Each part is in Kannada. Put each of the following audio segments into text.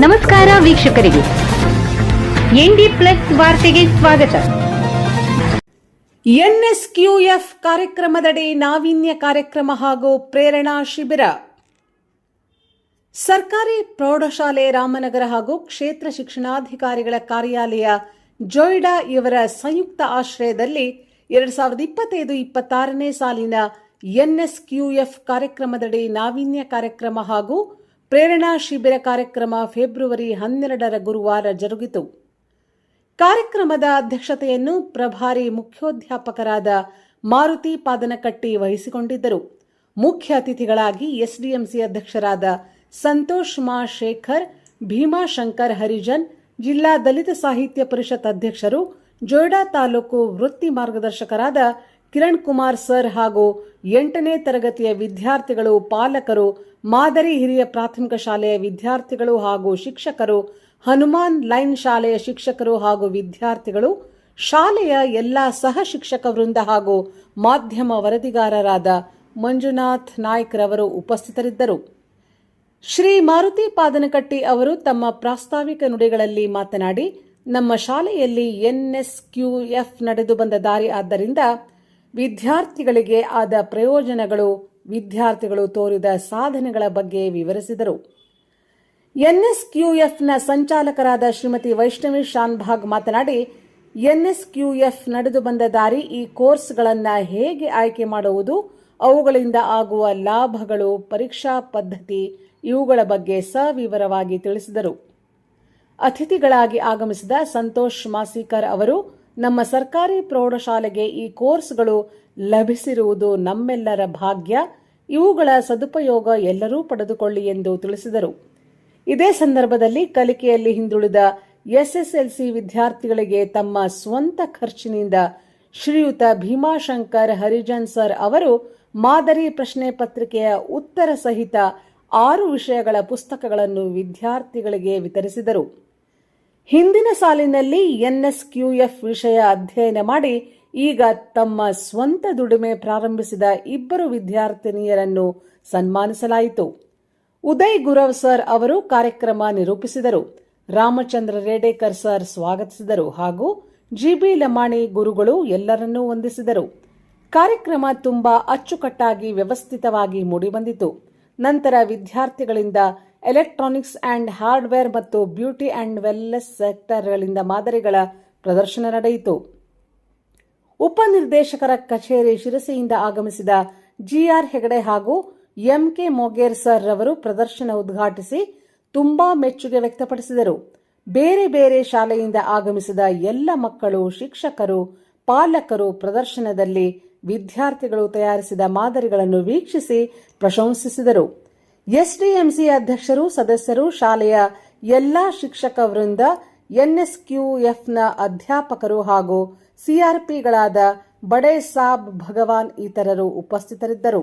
ನಮಸ್ಕಾರ ವೀಕ್ಷಕರಿಗೆ, ಎನ್ಡಿ ಪ್ಲಸ್ ವಾರ್ತೆಗೆ ಸ್ವಾಗತ. ಎನ್ಎಸ್ಕ್ಯೂಎಫ್ ಕಾರ್ಯಕ್ರಮದಡಿ ನಾವೀನ್ಯ ಕಾರ್ಯಕ್ರಮ ಹಾಗೂ ಪ್ರೇರಣಾ ಶಿಬಿರ. ಸರ್ಕಾರಿ ಪ್ರೌಢಶಾಲೆ ರಾಮನಗರ ಹಾಗೂ ಕ್ಷೇತ್ರ ಶಿಕ್ಷಣಾಧಿಕಾರಿಗಳ ಕಾರ್ಯಾಲಯ ಜೊಯ್ಡಾ ಇವರ ಸಂಯುಕ್ತ ಆಶ್ರಯದಲ್ಲಿ 2025-26ನೇ ಸಾಲಿನ ಎನ್ಎಸ್ಕ್ಯೂಎಫ್ ಕಾರ್ಯಕ್ರಮದಡಿ ನಾವೀನ್ಯ ಕಾರ್ಯಕ್ರಮ ಹಾಗೂ ಪ್ರೇರಣಾ ಶಿಬಿರ ಕಾರ್ಯಕ್ರಮ ಫೆಬ್ರವರಿ 12 ಗುರುವಾರ ಜರುಗಿತು. ಕಾರ್ಯಕ್ರಮದ ಅಧ್ಯಕ್ಷತೆಯನ್ನು ಪ್ರಭಾರಿ ಮುಖ್ಯೋಧ್ಯಾಪಕರಾದ ಮಾರುತಿ ಪಾದನಕಟ್ಟಿ ವಹಿಸಿಕೊಂಡಿದ್ದರು. ಮುಖ್ಯ ಅತಿಥಿಗಳಾಗಿ ಎಸ್ಡಿಎಂಸಿ ಅಧ್ಯಕ್ಷರಾದ ಸಂತೋಷ್ ಮಾ ಶೇಖರ್, ಭೀಮಾಶಂಕರ್ ಹರಿಜನ್, ಜಿಲ್ಲಾ ದಲಿತ ಸಾಹಿತ್ಯ ಪರಿಷತ್ ಅಧ್ಯಕ್ಷರು, ಜೊಯ್ಡಾ ತಾಲೂಕು ವೃತ್ತಿ ಮಾರ್ಗದರ್ಶಕರಾದ ಕಿರಣ್ ಕುಮಾರ್ ಸರ್ ಹಾಗೂ 8ನೇ ತರಗತಿಯ ವಿದ್ಯಾರ್ಥಿಗಳು, ಪಾಲಕರು, ಮಾದರಿ ಹಿರಿಯ ಪ್ರಾಥಮಿಕ ಶಾಲೆಯ ವಿದ್ಯಾರ್ಥಿಗಳು ಹಾಗೂ ಶಿಕ್ಷಕರು, ಹನುಮಾನ್ ಲೈನ್ ಶಾಲೆಯ ಶಿಕ್ಷಕರು ಹಾಗೂ ವಿದ್ಯಾರ್ಥಿಗಳು, ಶಾಲೆಯ ಎಲ್ಲಾ ಸಹ ಶಿಕ್ಷಕ ವೃಂದ ಹಾಗೂ ಮಾಧ್ಯಮ ವರದಿಗಾರರಾದ ಮಂಜುನಾಥ್ ನಾಯ್ಕ್ ರವರು ಉಪಸ್ಥಿತರಿದ್ದರು. ಶ್ರೀ ಮಾರುತಿ ಪಾದನಕಟ್ಟಿ ಅವರು ತಮ್ಮ ಪ್ರಾಸ್ತಾವಿಕ ನುಡಿಗಳಲ್ಲಿ ಮಾತನಾಡಿ, ನಮ್ಮ ಶಾಲೆಯಲ್ಲಿ ಎನ್ಎಸ್ಕ್ಯೂಎಫ್ ನಡೆದು ಬಂದ ದಾರಿ ಆದ್ದರಿಂದ ವಿದ್ಯಾರ್ಥಿಗಳಿಗೆ ಆದ ಪ್ರಯೋಜನಗಳು, ವಿದ್ಯಾರ್ಥಿಗಳು ತೋರಿದ ಸಾಧನೆಗಳ ಬಗ್ಗೆ ವಿವರಿಸಿದರು. ಎನ್ಎಸ್ಕ್ಯೂಎಫ್ನ ಸಂಚಾಲಕರಾದ ಶ್ರೀಮತಿ ವೈಷ್ಣವಿ ಶಾನ್ಭಾಗ್ ಮಾತನಾಡಿ, ಎನ್ಎಸ್ಕ್ಯೂಎಫ್ ನಡೆದು ಬಂದ ದಾರಿ, ಈ ಕೋರ್ಸ್ಗಳನ್ನು ಹೇಗೆ ಆಯ್ಕೆ ಮಾಡುವುದು, ಅವುಗಳಿಂದ ಆಗುವ ಲಾಭಗಳು, ಪರೀಕ್ಷಾ ಪದ್ಧತಿ ಇವುಗಳ ಬಗ್ಗೆ ಸವಿವರವಾಗಿ ತಿಳಿಸಿದರು. ಅತಿಥಿಗಳಾಗಿ ಆಗಮಿಸಿದ ಸಂತೋಷ್ ಮಾಸಿಕರ್ ಅವರು, ನಮ್ಮ ಸರ್ಕಾರಿ ಪ್ರೌಢಶಾಲೆಗೆ ಈ ಕೋರ್ಸ್ಗಳು ಲಭಿಸಿರುವುದು ನಮ್ಮೆಲ್ಲರ ಭಾಗ್ಯ, ಇವುಗಳ ಸದುಪಯೋಗ ಎಲ್ಲರೂ ಪಡೆದುಕೊಳ್ಳಿ ಎಂದು ತಿಳಿಸಿದರು. ಇದೇ ಸಂದರ್ಭದಲ್ಲಿ ಕಲಿಕೆಯಲ್ಲಿ ಹಿಂದುಳಿದ ಎಸ್ಎಸ್ಎಲ್ಸಿ ವಿದ್ಯಾರ್ಥಿಗಳಿಗೆ ತಮ್ಮ ಸ್ವಂತ ಖರ್ಚಿನಿಂದ ಶ್ರೀಯುತ ಭೀಮಾಶಂಕರ್ ಹರಿಜನ್ ಸರ್ ಅವರು ಮಾದರಿ ಪ್ರಶ್ನೆ ಪತ್ರಿಕೆಯ ಉತ್ತರ ಸಹಿತ 6 ವಿಷಯಗಳ ಪುಸ್ತಕಗಳನ್ನು ವಿದ್ಯಾರ್ಥಿಗಳಿಗೆ ವಿತರಿಸಿದರು. ಹಿಂದಿನ ಸಾಲಿನಲ್ಲಿ ಎನ್ಎಸ್ಕ್ಯೂಎಫ್ ವಿಷಯ ಅಧ್ಯಯನ ಮಾಡಿ ಈಗ ತಮ್ಮ ಸ್ವಂತ ದುಡಿಮೆ ಪ್ರಾರಂಭಿಸಿದ 2 ವಿದ್ಯಾರ್ಥಿನಿಯರನ್ನು ಸನ್ಮಾನಿಸಲಾಯಿತು. ಉದಯ್ ಗುರವ್ ಸರ್ ಅವರು ಕಾರ್ಯಕ್ರಮ ನಿರೂಪಿಸಿದರು. ರಾಮಚಂದ್ರ ರೇಡೇಕರ್ ಸರ್ ಸ್ವಾಗತಿಸಿದರು ಹಾಗೂ ಜಿಬಿ ಲಮಾಣಿ ಗುರುಗಳು ಎಲ್ಲರನ್ನೂ ವಂದಿಸಿದರು. ಕಾರ್ಯಕ್ರಮ ತುಂಬಾ ಅಚ್ಚುಕಟ್ಟಾಗಿ ವ್ಯವಸ್ಥಿತವಾಗಿ ಮೂಡಿಬಂದಿತು. ನಂತರ ವಿದ್ಯಾರ್ಥಿಗಳಿಂದ ಎಲೆಕ್ಟ್ರಾನಿಕ್ಸ್ ಅಂಡ್ ಹಾರ್ಡ್ವೇರ್ ಮತ್ತು ಬ್ಯೂಟಿ ಅಂಡ್ ವೆಲ್ನೆಸ್ ಸೆಕ್ಟರ್ಗಳಿಂದ ಮಾದರಿಗಳ ಪ್ರದರ್ಶನ ನಡೆಯಿತು. ಉಪನಿರ್ದೇಶಕರ ಕಚೇರಿ ಶಿರಸಿಯಿಂದ ಆಗಮಿಸಿದ ಜಿಆರ್ ಹೆಗಡೆ ಹಾಗೂ ಎಂಕೆ ಮೊಗೇರ್ ಸರ್ ರವರು ಪ್ರದರ್ಶನ ಉದ್ಘಾಟಿಸಿ ತುಂಬಾ ಮೆಚ್ಚುಗೆ ವ್ಯಕ್ತಪಡಿಸಿದರು. ಬೇರೆ ಬೇರೆ ಶಾಲೆಯಿಂದ ಆಗಮಿಸಿದ ಎಲ್ಲ ಮಕ್ಕಳು, ಶಿಕ್ಷಕರು, ಪಾಲಕರು ಪ್ರದರ್ಶನದಲ್ಲಿ ವಿದ್ಯಾರ್ಥಿಗಳು ತಯಾರಿಸಿದ ಮಾದರಿಗಳನ್ನು ವೀಕ್ಷಿಸಿ ಪ್ರಶಂಸಿಸಿದರು. ಎಸ್ಡಿಎಂಸಿ ಅಧ್ಯಕ್ಷರು, ಸದಸ್ಯರು, ಶಾಲೆಯ ಎಲ್ಲಾ ಶಿಕ್ಷಕ ವೃಂದ, ಎನ್ಎಸ್ಕ್ಯೂಎಫ್ನ ಅಧ್ಯಾಪಕರು ಹಾಗೂ ಸಿಆರ್ಪಿಗಳಾದ ಬಡೆ ಸಾಬ್ ಭಗವಾನ್ ಇತರರು ಉಪಸ್ಥಿತರಿದ್ದರು.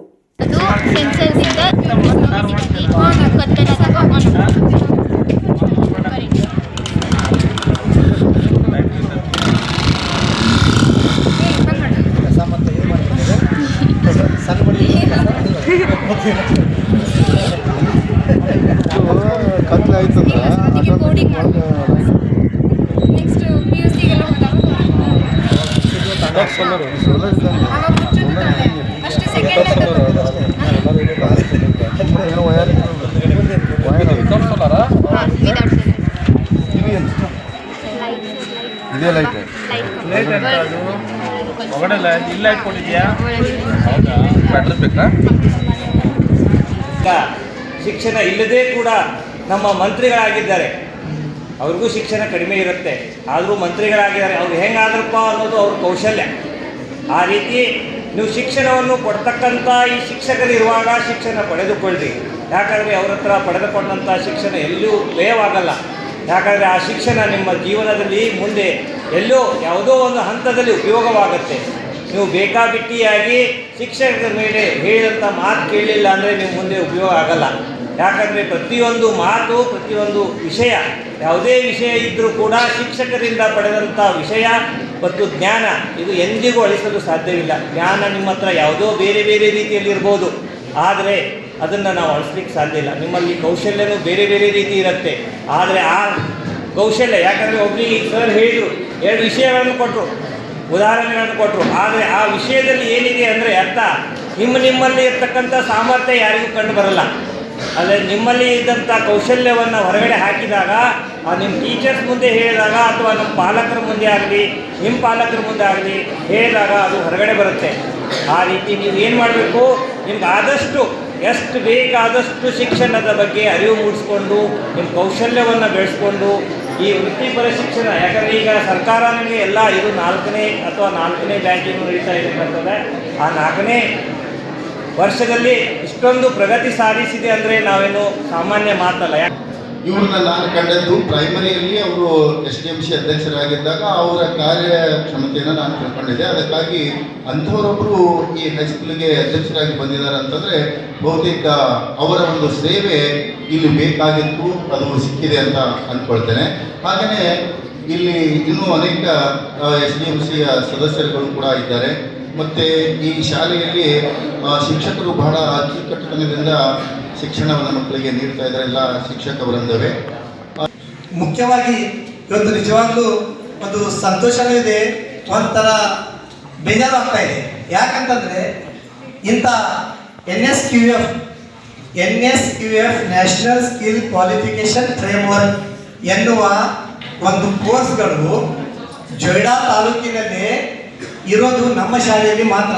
ಶಿಕ್ಷಣ ಇಲ್ಲದೆ ಕೂಡ ನಮ್ಮ ಮಂತ್ರಿಗಳಾಗಿದ್ದಾರೆ, ಅವ್ರಿಗೂ ಶಿಕ್ಷಣ ಕಡಿಮೆ ಇರುತ್ತೆ, ಆದರೂ ಮಂತ್ರಿಗಳಾಗಿದ್ದಾರೆ. ಅವ್ರು ಹೆಂಗಾದ್ರಪ್ಪ ಅನ್ನೋದು ಅವ್ರ ಕೌಶಲ್ಯ. ಆ ರೀತಿ ನೀವು ಶಿಕ್ಷಣವನ್ನು ಕೊಡ್ತಕ್ಕಂಥ ಈ ಶಿಕ್ಷಕರು ಇರುವಾಗ ಶಿಕ್ಷಣ ಪಡೆದುಕೊಳ್ಳ್ರಿ. ಯಾಕಂದರೆ ಅವ್ರ ಹತ್ರ ಪಡೆದುಕೊಂಡಂಥ ಶಿಕ್ಷಣ ಎಲ್ಲೂ ವ್ಯಯವಾಗಲ್ಲ. ಯಾಕಂದರೆ ಆ ಶಿಕ್ಷಣ ನಿಮ್ಮ ಜೀವನದಲ್ಲಿ ಮುಂದೆ ಎಲ್ಲೋ ಯಾವುದೋ ಒಂದು ಹಂತದಲ್ಲಿ ಉಪಯೋಗವಾಗುತ್ತೆ. ನೀವು ಬೇಕಾಬಿಟ್ಟಿಯಾಗಿ ಶಿಕ್ಷಕರ ಮೇಲೆ ಹೇಳಿದಂಥ ಮಾತು ಕೇಳಲಿಲ್ಲ ಅಂದರೆ ನೀವು ಮುಂದೆ ಉಪಯೋಗ ಆಗಲ್ಲ. ಯಾಕಂದರೆ ಪ್ರತಿಯೊಂದು ಮಾತು, ಪ್ರತಿಯೊಂದು ವಿಷಯ, ಯಾವುದೇ ವಿಷಯ ಇದ್ದರೂ ಕೂಡ ಶಿಕ್ಷಕರಿಂದ ಪಡೆದಂಥ ವಿಷಯ ಮತ್ತು ಜ್ಞಾನ ಇದು ಎಂದಿಗೂ ಅಳಿಸಲು ಸಾಧ್ಯವಿಲ್ಲ. ಜ್ಞಾನ ನಿಮ್ಮ ಹತ್ರ ಯಾವುದೋ ಬೇರೆ ಬೇರೆ ರೀತಿಯಲ್ಲಿ ಇರ್ಬೋದು, ಆದರೆ ಅದನ್ನು ನಾವು ಅಳಿಸ್ಲಿಕ್ಕೆ ಸಾಧ್ಯ ಇಲ್ಲ. ನಿಮ್ಮಲ್ಲಿ ಕೌಶಲ್ಯನೂ ಬೇರೆ ಬೇರೆ ರೀತಿ ಇರುತ್ತೆ. ಆದರೆ ಆ ಕೌಶಲ್ಯ, ಯಾಕಂದರೆ ಒಬ್ಬರಿಗೆ ಸರ್ ಹೇಳಿದರು, 2 ವಿಷಯಗಳನ್ನು ಕೊಟ್ಟರು, ಉದಾಹರಣೆಗಳನ್ನು ಕೊಟ್ಟರು. ಆದರೆ ಆ ವಿಷಯದಲ್ಲಿ ಏನಿದೆ ಅಂದರೆ ಅರ್ಥ ನಿಮ್ಮಲ್ಲಿ ಇರ್ತಕ್ಕಂಥ ಸಾಮರ್ಥ್ಯ ಯಾರಿಗೂ ಕಂಡು ಬರಲ್ಲ. ಆದರೆ ನಿಮ್ಮಲ್ಲಿ ಇದ್ದಂಥ ಕೌಶಲ್ಯವನ್ನು ಹೊರಗಡೆ ಹಾಕಿದಾಗ, ನಿಮ್ಮ ಟೀಚರ್ಸ್ ಮುಂದೆ ಹೇಳಿದಾಗ, ಅಥವಾ ನಮ್ಮ ಪಾಲಕರ ಮುಂದೆ ಆಗಲಿ, ನಿಮ್ಮ ಪಾಲಕರ ಮುಂದೆ ಆಗಲಿ ಹೇಳಿದಾಗ ಅದು ಹೊರಗಡೆ ಬರುತ್ತೆ. ಆ ರೀತಿ ನೀವು ಏನು ಮಾಡಬೇಕು, ನಿಮ್ಗೆ ಆದಷ್ಟು ಎಷ್ಟು ಬೇಕಾದಷ್ಟು ಶಿಕ್ಷಣದ ಬಗ್ಗೆ ಅರಿವು ಮೂಡಿಸ್ಕೊಂಡು ನಿಮ್ಮ ಕೌಶಲ್ಯವನ್ನು ಬೆಳೆಸ್ಕೊಂಡು ಈ ವೃತ್ತಿಪರ ಶಿಕ್ಷಣ, ಯಾಕಂದರೆ ಈಗ ಸರ್ಕಾರ ನಿಮಗೆ ಎಲ್ಲ ಇದು 4ನೇ ಅಥವಾ 4ನೇ ಬ್ಯಾಚಿಂಗ್ ನಡೀತಾ ಇರತಕ್ಕಂಥದ್ದು. ಆ 4ನೇ ವರ್ಷದಲ್ಲಿ ಇಷ್ಟೊಂದು ಪ್ರಗತಿ ಸಾಧಿಸಿದೆ ಅಂದರೆ ನಾವೇನು ಸಾಮಾನ್ಯ ಮಾತಲ್ಲ. ಇವ್ರನ್ನ ನಾನು ಕಂಡದ್ದು ಪ್ರೈಮರಿಯಲ್ಲಿ ಅವರು SDMC ಅಧ್ಯಕ್ಷರಾಗಿದ್ದಾಗ ಅವರ ಕಾರ್ಯಕ್ಷಮತೆಯನ್ನು ನಾನು ತಿಳ್ಕೊಂಡಿದ್ದೆ. ಅದಕ್ಕಾಗಿ ಅಂಥವರೊಬ್ಬರು ಈ ಹೈಸ್ಕೂಲಿಗೆ ಅಧ್ಯಕ್ಷರಾಗಿ ಬಂದಿದ್ದಾರೆ ಅಂತಂದರೆ ಬಹುತೇಕ ಅವರ ಒಂದು ಸೇವೆ ಇಲ್ಲಿ ಬೇಕಾಗಿತ್ತು, ಅದು ಸಿಕ್ಕಿದೆ ಅಂತ ಅಂದ್ಕೊಳ್ತೇನೆ. ಹಾಗೆಯೇ ಇಲ್ಲಿ ಇನ್ನೂ ಅನೇಕ SDMCಯ ಸದಸ್ಯರುಗಳು ಕೂಡ ಇದ್ದಾರೆ. ಮತ್ತು ಈ ಶಾಲೆಯಲ್ಲಿ ಶಿಕ್ಷಕರು ಬಹಳ ಅಚ್ಚುಕಟ್ಟುತನದಿಂದ ಶಿಕ್ಷಣವನ್ನು ಮಕ್ಕಳಿಗೆ ನೀಡ್ತಾ ಇದ್ದಾರೆ, ಎಲ್ಲ ಶಿಕ್ಷಕ ವೃಂದವೇ. ಮುಖ್ಯವಾಗಿ ಇವತ್ತು ನಿಜವಾಗ್ಲೂ ಒಂದು ಸಂತೋಷವೂ ಇದೆ, ಒಂಥರ ಬೇಜಾರು ಆಗ್ತಾ ಇದೆ. ಯಾಕಂತಂದರೆ ಇಂಥ NSQF national skill qualification framework ಎನ್ನುವ ಒಂದು ಕೋರ್ಸ್ಗಳು ಜೊಯ್ಡಾ ತಾಲೂಕಿನಲ್ಲಿ ಇರೋದು ನಮ್ಮ ಶಾಲೆಯಲ್ಲಿ ಮಾತ್ರ.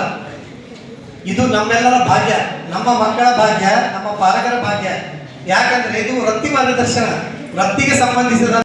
ಇದು ನಮ್ಮೆಲ್ಲರ ಭಾಗ್ಯ, ನಮ್ಮ ಮಕ್ಕಳ ಭಾಗ್ಯ, ನಮ್ಮ ಪಾಲಕರ ಭಾಗ್ಯ. ಯಾಕಂದರೆ ಇದು ವೃತ್ತಿ ಮಾರ್ಗದರ್ಶನ, ವೃತ್ತಿಗೆ ಸಂಬಂಧಿಸಿದ